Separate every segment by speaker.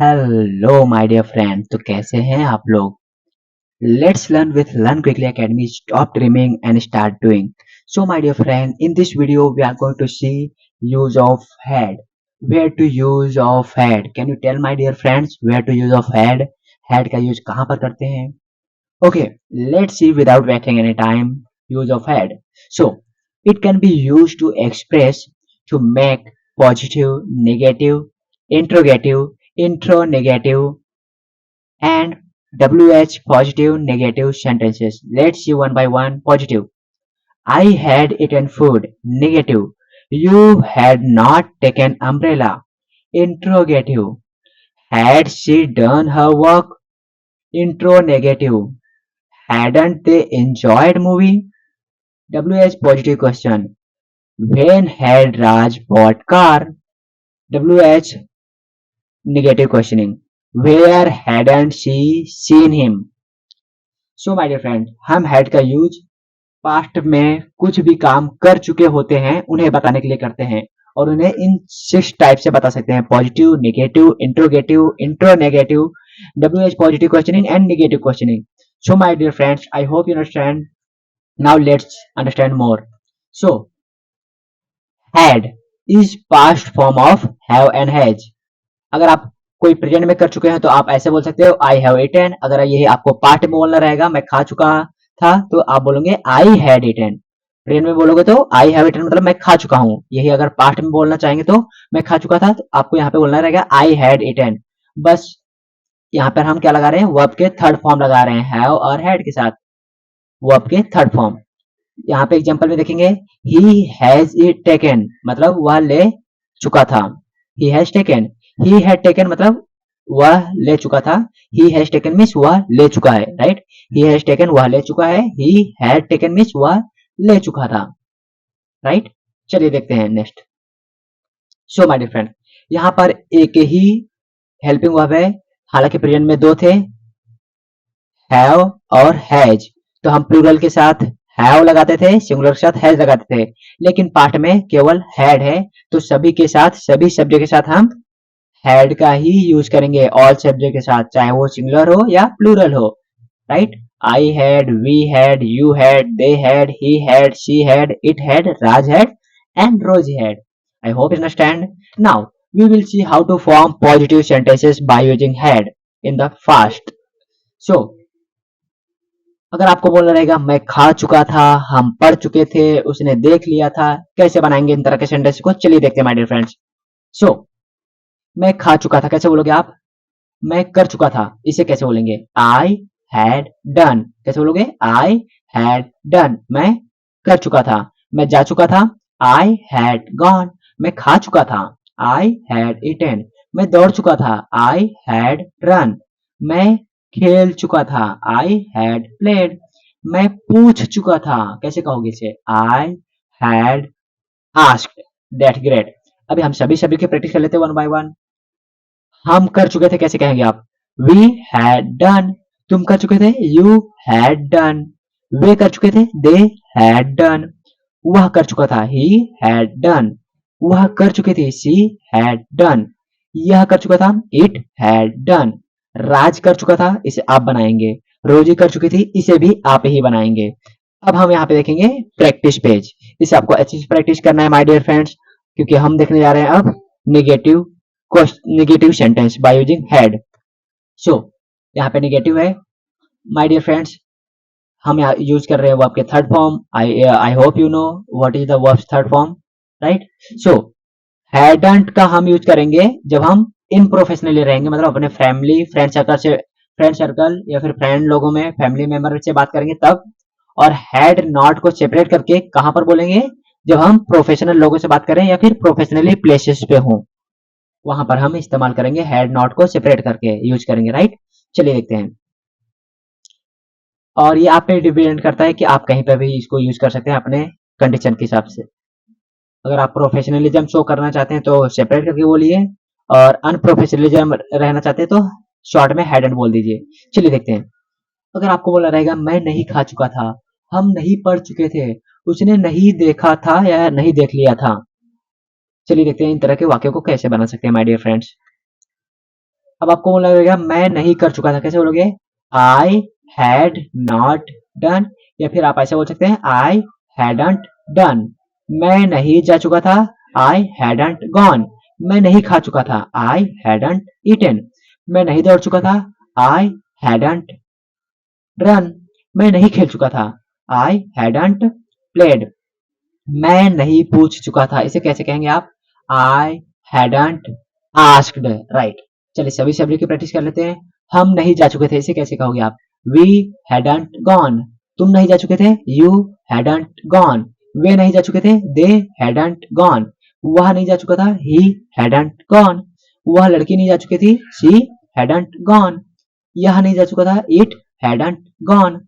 Speaker 1: Hello my dear friend. तो कैसे हैं आप लोग? Let's learn with learn quickly academy. Stop dreaming and start doing. So my dear friend, in this video we are going to see use of had. Where to use of had? Can you tell my dear friends where to use of had? Had का use कहाँ पर करते हैं? Okay, let's see without wasting any time. Use of head. So it can be used to express, to make positive, negative, interrogative, interrogative, and WH positive, negative sentences. Let's see one by one. Positive: I had eaten food. Negative: you had not taken umbrella. Interrogative: had she done her work? Interrogative: hadn't they enjoyed movie? WH positive question: when had Raj bought car? WH negative questioning: where hadn't she seen him? So my dear friend, हम had का use past में कुछ भी काम कर चुके होते हैं उन्हें बताने के लिए करते हैं, और उन्हें इन 6 टाइप से बता सकते हैं: positive, negative, interrogative, intronegative, WH positive questioning and negative questioning. So my dear friends, I hope you understand. Now let's understand more. So had is past form of have and has. अगर आप कोई present में कर चुके हैं तो आप ऐसे बोल सकते हो आई हैव इटन. अगर यही आपको पास्ट में बोलना रहेगा, मैं खा चुका था, तो आप बोलोगे आई हैड इटन. प्रेजेंट में बोलोगे तो आई हैव इटन मतलब मैं खा चुका हूं. यही अगर पास्ट में बोलना चाहेंगे तो मैं खा चुका था, तो आपको यहाँ पे बोलना रहेगा आई हैड इटन. बस यहाँ पर हम क्या लगा रहे हैं? वर्ब के थर्ड फॉर्म लगा रहे हैं हैव और हैड के साथ. वर्ब के थर्ड फॉर्म. यहाँ पे एग्जांपल में देखेंगे, ही हैज इट टेकन मतलब वह ले चुका था. He has taken, he had taken मतलब वह ले चुका था. ही हैज टेकन मीन्स वह ले चुका है, राइट? ही हैज टेकन वह ले चुका है. ही हैड टेकन मीन्स वह ले चुका था, राइट? चलिए देखते हैं next. So my dear friend, यहाँ पर एक ही हेल्पिंग वर्ब है. हालांकि प्रेजेंट में दो थे, हैव और हैज, तो हम प्लूरल के साथ हैव लगाते थे, सिंगुलर के साथ हैज लगाते थे. लेकिन पार्ट में केवल हैड है, तो सभी के साथ, सभी सब्जेक्ट के साथ हम हैड का ही यूज करेंगे. ऑल सब्जेक्ट के साथ, चाहे वो सिंगुलर हो या प्लूरल हो, right? I had, we had, you had, they had, he had, she had, it had, Raj had and Rose had. I hope you understand. Now we will see how to form positive sentences by using had in the past. So अगर आपको बोलना रहेगा मैं खा चुका था, हम पढ़ चुके थे, उसने देख लिया था, कैसे बनाएंगे इन तरह के सेंटेंस को? चलिए देखते हैं माय डियर फ्रेंड्स. सो मैं खा चुका था कैसे बोलोगे आप? मैं कर चुका था, इसे कैसे बोलेंगे? I had done. कैसे बोलोगे? I had done. मैं कर चुका था. मैं जा चुका था, आई हैड गॉन. मैं खा चुका था, आई हैड ईटेन. मैं दौड़ चुका था, आई हैड रन. मैं खेल चुका था, आई हैड प्लेड. मैं पूछ चुका था, कैसे कहोगे इसे? I had asked. That great. अभी हम सभी सभी की प्रैक्टिस कर लेते हैं वन बाय वन. हम कर चुके थे कैसे कहेंगे आप? We had done. तुम कर चुके थे, यू हैड डन. वे कर चुके थे, दे हैड डन. वह कर चुका था, ही हैड डन. वह कर चुकी थी, शी हैड डन. यह कर चुका था, इट हैड डन. राज कर चुका था, इसे आप बनाएंगे. रोजी कर चुकी थी, इसे भी आप ही बनाएंगे. अब हम यहाँ पे देखेंगे प्रैक्टिस पेज. इसे आपको अच्छे से प्रैक्टिस करना है माय डियर फ्रेंड्स, क्योंकि हम देखने जा रहे हैं अब negative negative sentence by using had. So यहाँ पे नेगेटिव है माय डियर फ्रेंड्स. हम यहाँ यूज कर रहे हैं वर्ब के third form. I hope you know what is the verb third form, right? So hadn't का हम यूज करेंगे जब हम इन प्रोफेशनली रहेंगे, मतलब अपने फैमिली फ्रेंड सर्कल या फिर फ्रेंड लोगों में, फैमिली मेंबर से बात करेंगे तब. और हैड नॉट को सेपरेट करके कहां पर बोलेंगे? जब हम प्रोफेशनल लोगों से बात करें या फिर प्रोफेशनली प्लेसेस पे हों, वहां पर हम इस्तेमाल करेंगे. हैड नॉट को सेपरेट करके यूज करेंगे, राइट? चलिए देखते हैं. और ये आप पे डिपेंड करता है कि आप कहीं पर भी इसको यूज कर सकते हैं अपने कंडीशन के हिसाब से. अगर आप प्रोफेशनलिज्म शो करना चाहते हैं तो सेपरेट करके बोलिए, और अनप्रोफेशनलिज्म रहना चाहते हैं तो शॉर्ट में हैड एंड बोल दीजिए. चलिए देखते हैं. अगर आपको बोला रहेगा मैं नहीं खा चुका था, हम नहीं पढ़ चुके थे, उसने नहीं देखा था या नहीं देख लिया था. चलिए देखते हैं इन तरह के वाक्यों को कैसे बना सकते हैं माय डियर फ्रेंड्स. अब आपको बोलना रहेगा मैं नहीं कर चुका था, कैसे बोलोगे? आई हैड नॉट डन, या फिर आप ऐसे बोल सकते हैं आई हैडंट डन। मैं नहीं जा चुका था, आई हैडंट गॉन। मैं नहीं खा चुका था, आई हैडंट ईटन। मैं नहीं दौड़ चुका था, आई हैडंट रन। मैं नहीं खेल चुका था, आई हैडंट प्लेड। मैं नहीं पूछ चुका था, इसे कैसे कहेंगे आप? I hadn't asked, right. चलिए सभी शब्दों की प्रैक्टिस कर लेते हैं। हम नहीं जा चुके थे, इसे कैसे कहोगे आप? We hadn't gone. तुम नहीं जा चुके थे, यू हैडंट गॉन। वे नहीं जा चुके थे, दे हैडंट गॉन। वह नहीं जा चुका था, ही हैडंट गॉन। वह लड़की नहीं जा चुकी थी, शी हैडंट गॉन। यह नहीं जा चुका था, इट हैडंट गॉन।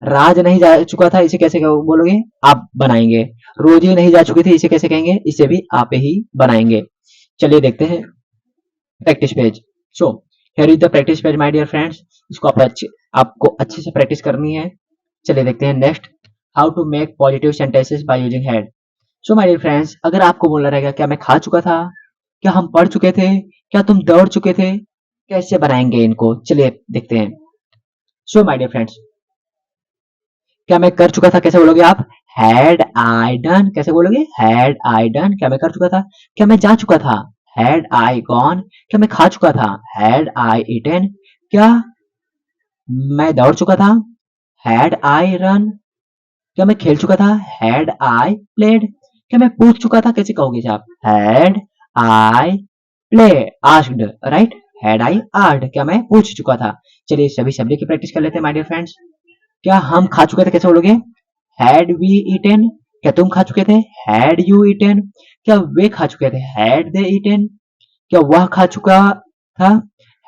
Speaker 1: राज नहीं जा चुका था, इसे कैसे बोलोगे? आप बनाएंगे। रोजी नहीं जा चुकी थी, इसे कैसे कहेंगे? इसे भी आप ही बनाएंगे। चलिए देखते हैं practice page. So here is the practice page my dear friends. इसको आपको अच्छे से प्रैक्टिस करनी है। चलिए देखते हैं next, how to make positive sentences by using had. So my dear friends, अगर आपको बोलना रहेगा क्या मैं खा चुका था, क्या हम पढ़ चुके थे, क्या तुम दौड़ चुके थे, कैसे बनाएंगे इनको, चलिए देखते हैं। सो माय डियर फ्रेंड्स, क्या मैं कर चुका था, कैसे बोलोगे आप? Had I done. कैसे बोलोगे? Had I done. क्या मैं कर चुका था? क्या मैं जा चुका था? Had I gone. क्या मैं खा चुका था? Had I eaten. क्या मैं दौड़ चुका था? Had I run. क्या मैं खेल चुका था? Had I played. क्या मैं पूछ चुका था, कैसे कहोगे आप? Had I play asked, right. Had I asked, क्या मैं पूछ चुका था। चलिए सभी शब्द की प्रैक्टिस कर लेते हैं माय डियर फ्रेंड्स। क्या हम खा चुके थे, कैसे बोलोगे? Had we eaten. क्या तुम खा चुके थे? Had you eaten. क्या वे खा चुके थे? Had they eaten. क्या वह खा चुका था?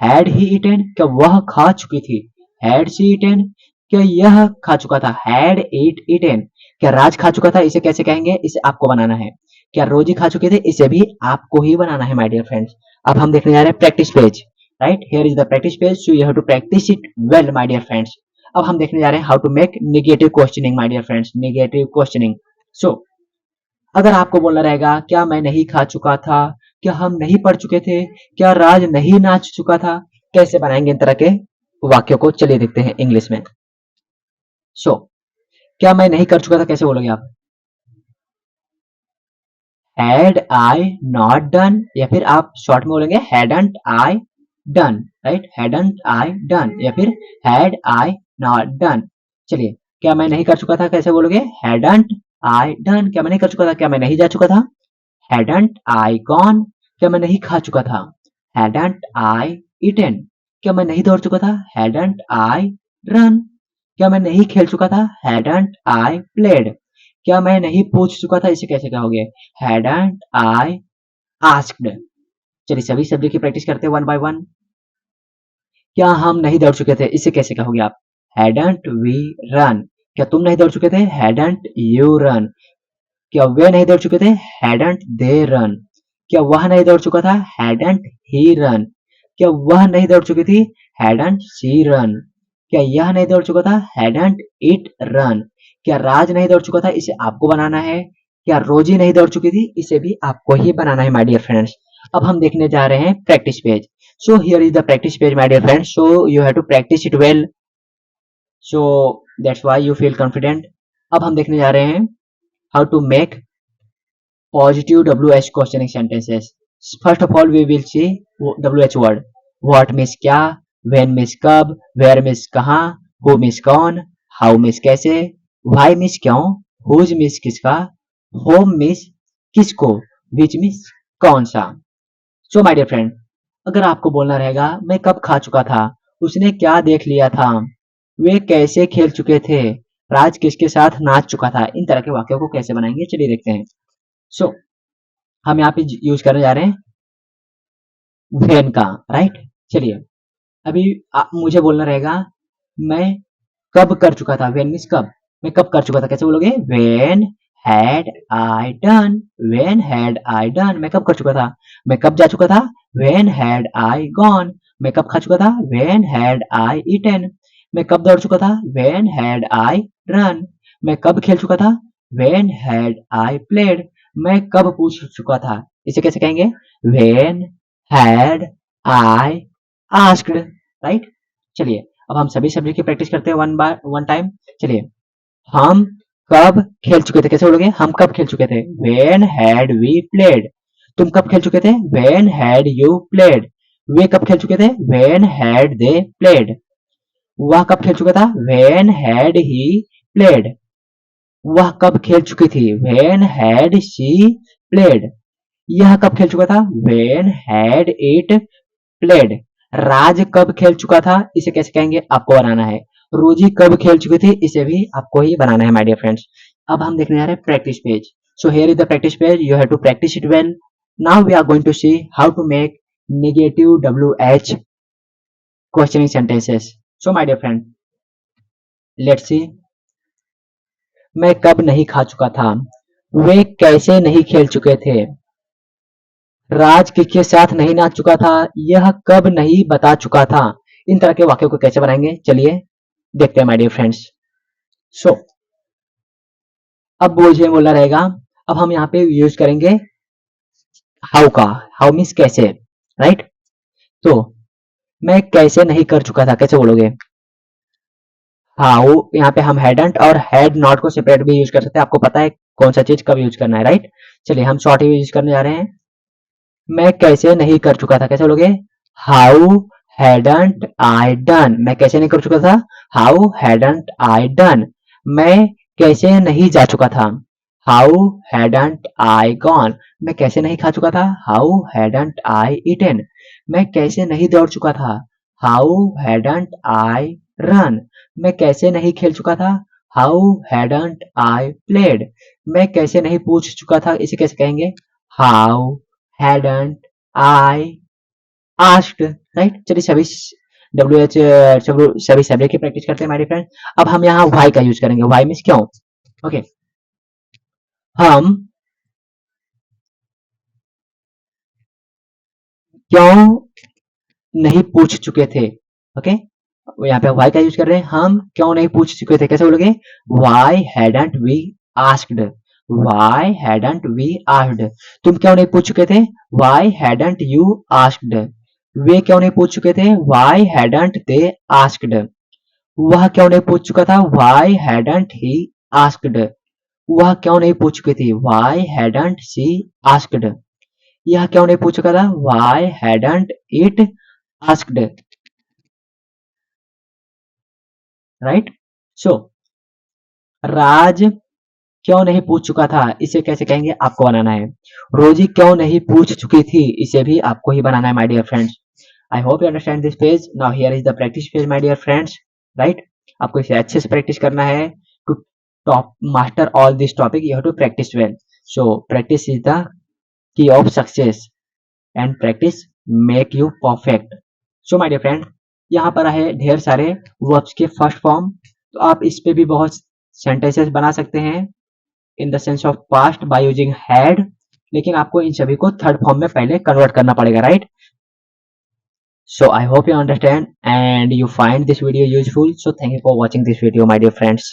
Speaker 1: Had he eaten. क्या वह खा चुकी थी? Had she eaten. क्या यह खा चुका था? Had it eaten. क्या राज खा चुका था, इसे कैसे कहेंगे? इसे आपको बनाना है। क्या रोजी खा चुके थे, इसे भी आपको ही बनाना है माय डियर फ्रेंड्स। अब हम देखने जा रहे हैं practice page, right. Here is the practice page, so you have to practice it well my dear friends. अब हम देखने जा रहे हैं how to make negative questioning my dear friends, negative questioning. So अगर आपको बोलना रहेगा क्या मैं नहीं खा चुका था, क्या हम नहीं पढ़ चुके थे, क्या राज नहीं नाच चुका था, कैसे बनाएंगे इन तरह के वाक्यों को, चलिए देखते हैं इंग्लिश में। सो क्या मैं नहीं कर चुका था, कैसे बोलोगे आप? हैड आई नॉट डन, या फिर आप शॉर्ट में बोलेंगे hadn't I done, right. Hadn't I done, या फिर हैड आई नॉट डन। चलिए क्या मैं नहीं कर चुका था, कैसे बोलोगे? Hadn't I done. क्या मैं नहीं कर चुका था, क्या मैं नहीं जा चुका था? हैडंट आई गॉन। क्या मैं नहीं खा चुका था? हैडंट आई ईटेन। क्या मैं नहीं दौड़ चुका था? हैडंट आई रन। क्या मैं नहीं खेल चुका था? हैडंट आई प्लेड। क्या मैं नहीं पूछ चुका था, इसे कैसे कहोगे? Hadn't I asked. चलिए सभी शब्दों की प्रैक्टिस करते हैं वन बाय वन। क्या हम नहीं दौड़ चुके थे, इसे कैसे कहोगे आप? Hadn't we run. क्या तुम नहीं दौड़ चुके थे? Hadn't you run. क्या वे नहीं दौड़ चुके थे? Hadn't they run. क्या वह नहीं दौड़ चुका था? Hadn't he run. क्या वह नहीं दौड़ चुकी थी? Hadn't she run. क्या यह नहीं दौड़ चुका था? Hadn't it run. क्या राज नहीं दौड़ चुका था, इसे आपको बनाना है। क्या रोजी नहीं दौड़ चुकी थी, इसे भी आपको ही बनाना है माय डियर फ्रेंड्स। अब हम देखने जा रहे हैं practice page. So here is the practice page my dear friends, so you have to practice it well, so that's why you feel confident. अब हम देखने जा रहे हैं how to make positive WH questioning sentences. First of all, we will see WH word. What means क्या, when means कब, where means कहाँ, who means कौन, how means कैसे, why means क्यों, whose means किसका, whom means किसको, which means कौन सा। So my dear friend, अगर आपको बोलना रहेगा मैं कब खा चुका था, उसने क्या देख लिया था, वे कैसे खेल चुके थे, राज किसके साथ नाच चुका था, इन तरह के वाक्यों को कैसे बनाएंगे, चलिए देखते हैं। सो हम यहाँ पे यूज करने जा रहे हैं वेन का, राइट। चलिए अभी मुझे बोलना रहेगा मैं कब कर चुका था, वेन मीन्स कब, मैं कब कर चुका था, कैसे बोलोगे? When had I done. When had I done, मैं कब कर चुका था, मैं कब जा चुका था, वेन हैड आई गॉन। मैं कब खा चुका था, वेन हैड आई ईटन। मैं कब दौड़ चुका था, वेन हैड आई रन। मैं कब खेल चुका था, वेन हैड आई प्लेड। मैं कब पूछ चुका था, इसे कैसे कहेंगे? When had I asked, right. चलिए अब हम सभी सब्जेक्ट की प्रैक्टिस करते हैं वन बाय वन टाइम। चलिए, हम कब खेल चुके थे, कैसे बोलोगे, हम कब खेल चुके थे, व्हेन हैड वी प्लेड। तुम कब खेल चुके थे, व्हेन हैड यू प्लेड। वे कब खेल चुके थे, व्हेन हैड दे प्लेड। वह कब खेल चुका था, व्हेन हैड ही प्लेड। वह कब खेल चुकी थी, व्हेन हैड शी प्लेड। यह कब खेल चुका था, व्हेन हैड इट प्लेड। राज कब खेल चुका था, इसे कैसे कहेंगे, आपको बनाना है। रोजी कब खेल चुकी थी, इसे भी आपको ही बनाना है माय डियर फ्रेंड्स। अब हम देखने जा रहे हैं practice page. So here is the practice page, you have to practice it well. Now we are going to see how to make negative WH questioning sentences. So my dear friend, let's see. मैं कब नहीं खा चुका था, वे कैसे नहीं खेल चुके थे, राज किसके साथ नहीं नाच चुका था, यह कब नहीं बता चुका था। इन तरह के वाक्यों को कैसे बनाएंगे, चलिए देखते हैं माय डियर फ्रेंड्स। सो अब मुझे बोलना रहेगा, अब हम यहाँ पे यूज करेंगे हाउ का। हाउ मीन्स कैसे, राइट। तो मैं कैसे नहीं कर चुका था, कैसे बोलोगे, हाउ। यहाँ पे हम हैडंट और हैड नॉट को सेपरेट भी यूज कर सकते हैं, आपको पता है कौन सा चीज कब यूज करना है, राइट। चलिए हम शॉर्ट यूज करने जा रहे हैं। मैं कैसे नहीं कर चुका था, कैसे बोलोगे, हाउ हैडंट आई डन। मैं कैसे नहीं कर चुका था, हाउ हैडंट आई डन। मैं कैसे नहीं जा चुका था, हाउ हैडंट आई गॉन। मैं कैसे नहीं खा चुका था, हाउ हैडंट आई ईटेन। मैं कैसे नहीं दौड़ चुका था, हाउ हैडंट आई रन। मैं कैसे नहीं खेल चुका था, हाउ हैडंट आई प्लेड। मैं कैसे नहीं पूछ चुका था, इसे कैसे कहेंगे, how hadn't I asked, right. चलिए सभी WH सभी सब्जेक्ट की प्रैक्टिस करते हैं हमारे फ्रेंड। अब हम यहाँ वाई का यूज करेंगे, वाई मीन्स क्यों। ओके, हम क्यों नहीं पूछ चुके थे। ओके, यहाँ पे वाई का यूज कर रहे हैं, हम क्यों नहीं पूछ चुके थे, कैसे बोलोगे, why hadn't we asked. Why hadn't we asked. तुम क्यों नहीं पूछ चुके थे, वाई हैडंट यू आस्क्ड। वे क्यों नहीं पूछ चुके थे, वाई हैडंट दे आस्क्ड। वह क्यों नहीं पूछ चुका था, वाई हैडंट ही आस्क्ड। वह क्यों नहीं पूछ चुकी थी, वाई हैडंट शी आस्क्ड। यह क्यों नहीं पूछ चुका था, why hadn't it asked, right. So Raj क्यों नहीं पूछ चुका था, इसे कैसे कहेंगे, आपको बनाना है। रोजी क्यों नहीं पूछ चुकी थी, इसे भी आपको ही बनाना है my dear friends. I hope you understand this page. Now here is the practice page my dear friends, right. आपको इसे अच्छे से प्रैक्टिस करना है। To top master all this topic you have to practise well. So practice is the key of success and practice make you perfect. So my dear friend, यहाँ पर है ढेर सारे वर्ब्स के फर्स्ट फॉर्म, तो आप इस पे भी बहुत सेंटेंसेस बना सकते हैं in the sense of passed by using had, लेकिन आपको इन सभी को थर्ड फॉर्म में पहले कन्वर्ट करना पड़ेगा, right. So I hope you understand and you find this video useful. So thank you for watching this video, my dear friends.